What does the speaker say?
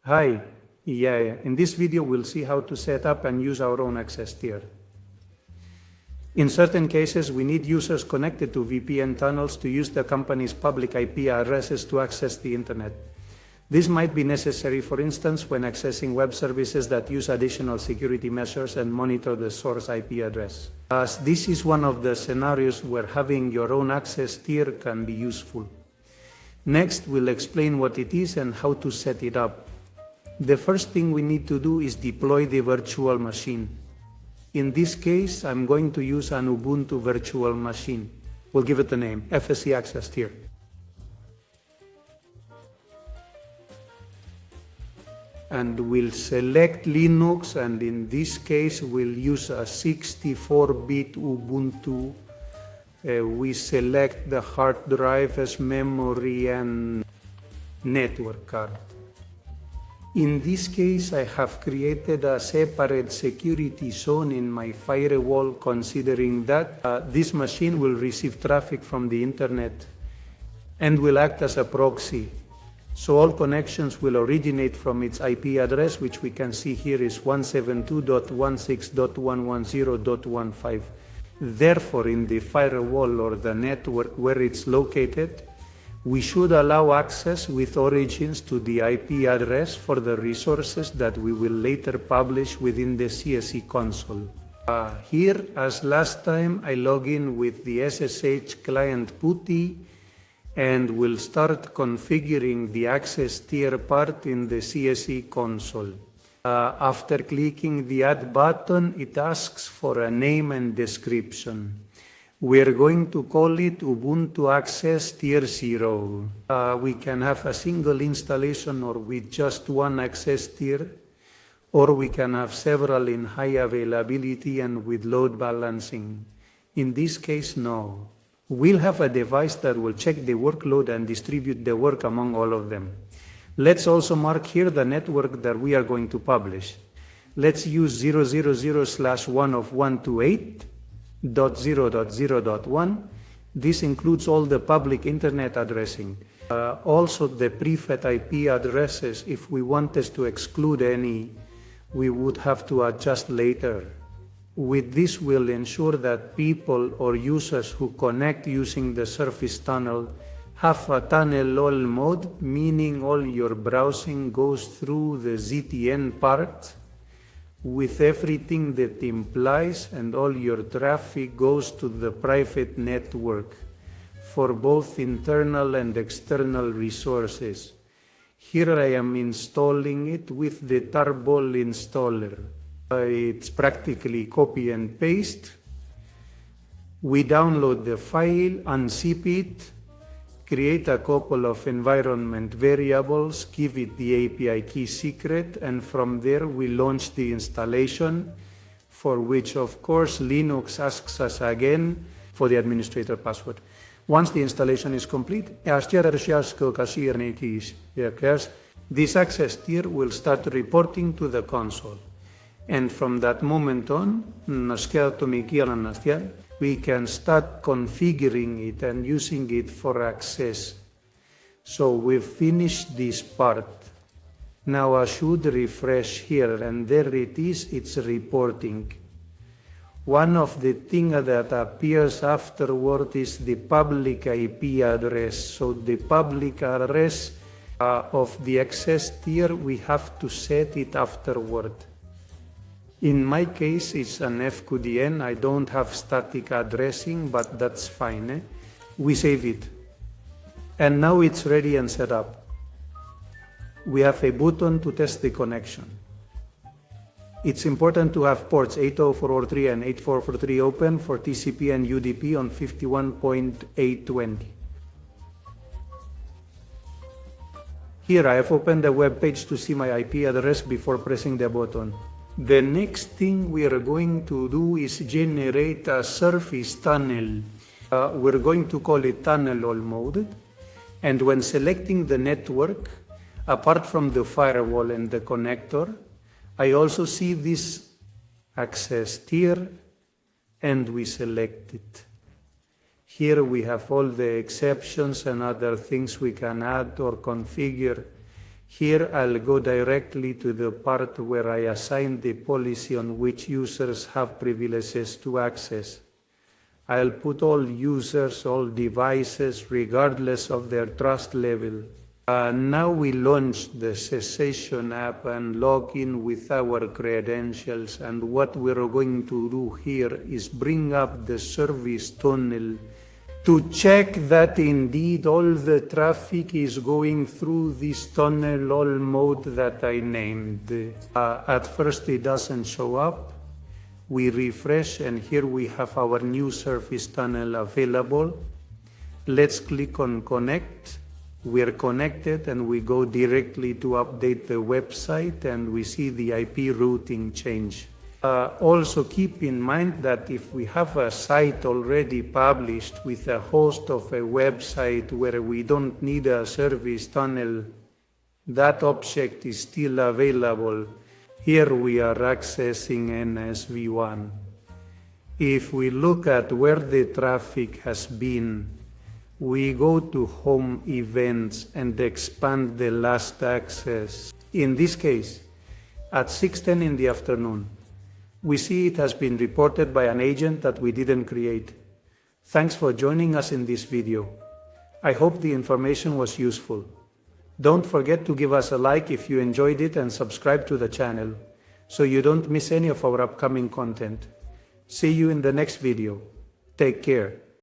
Hi, in this video we'll see how to set up and use our own access tier. In certain cases, we need users connected to VPN tunnels to use the company's public IP addresses to access the internet. This might be necessary, for instance, when accessing web services that use additional security measures and monitor the source IP address. As this is one of the scenarios where having your own access tier can be useful. Next, we'll explain what it is and how to set it up. The first thing we need to do is deploy the virtual machine. In this case, I'm going to use an Ubuntu virtual machine. We'll give it a name, FSC Access Tier. And we'll select Linux, and in this case, we'll use a 64-bit Ubuntu. We select the hard drive as memory and network card. In this case, I have created a separate security zone in my firewall, considering that this machine will receive traffic from the internet and will act as a proxy. So all connections will originate from its IP address, which we can see here is 172.16.110.15. Therefore, in the firewall or the network where it's located, we should allow access with origins to the IP address for the resources that we will later publish within the CSE console. Here, as last time, I log in with the SSH client PuTTY and will start configuring the access tier part in the CSE console. After clicking the Add button, it asks for a name and description. We're going to call it Ubuntu Access Tier 0. We can have a single installation or with just one access tier, or we can have several in high availability and with load balancing. In this case, no. We'll have a device that will check the workload and distribute the work among all of them. Let's also mark here the network that we are going to publish. Let's use 000/1 of 128.0.0.1. This includes all the public internet addressing. Also the prefet IP addresses, if we wanted to exclude any, we would have to adjust later. With this, we'll ensure that people or users who connect using the Surface tunnel have a tunnel all mode, meaning all your browsing goes through the ZTN part with everything that implies, and all your traffic goes to the private network for both internal and external resources. Here I am installing it with the Tarball installer. It's practically copy and paste. We download the file, unzip it, create a couple of environment variables, give it the API key secret, and from there we launch the installation, for which of course Linux asks us again for the administrator password. Once the installation is complete, this access tier will start reporting to the console. And from that moment on, we can start configuring it and using it for access. So we've finished this part. Now I should refresh here, and there it is, it's reporting. One of the things that appears afterward is the public IP address. So the public address of the access tier, we have to set it afterward. In my case, it's an FQDN. I don't have static addressing, but that's fine. We save it. And now it's ready and set up. We have a button to test the connection. It's important to have ports 80403 and 8443 open for TCP and UDP on 51.820. Here I have opened the web page to see my IP address before pressing the button. The next thing we are going to do is generate a Surface tunnel. We're going to call it tunnel all mode. And when selecting the network, apart from the firewall and the connector, I also see this access tier, and we select it. Here we have all the exceptions and other things we can add or configure. Here I'll go directly to the part where I assign the policy on which users have privileges to access. I'll put all users, all devices, regardless of their trust level. Now we launch the cessation app and log in with our credentials, and what we're going to do here is bring up the service tunnel to check that indeed all the traffic is going through this tunnel all mode that I named. At first it doesn't show up. We refresh and here we have our new service tunnel available. Let's click on connect. We're connected and we go directly to update the website and we see the IP routing change. Also keep in mind that if we have a site already published with a host of a website where we don't need a service tunnel, that object is still available. Here we are accessing NSV1. If we look at where the traffic has been, we go to Home Events and expand the last access. In this case, at 6:10 in the afternoon, we see it has been reported by an agent that we didn't create. Thanks for joining us in this video. I hope the information was useful. Don't forget to give us a like if you enjoyed it and subscribe to the channel so you don't miss any of our upcoming content. See you in the next video. Take care.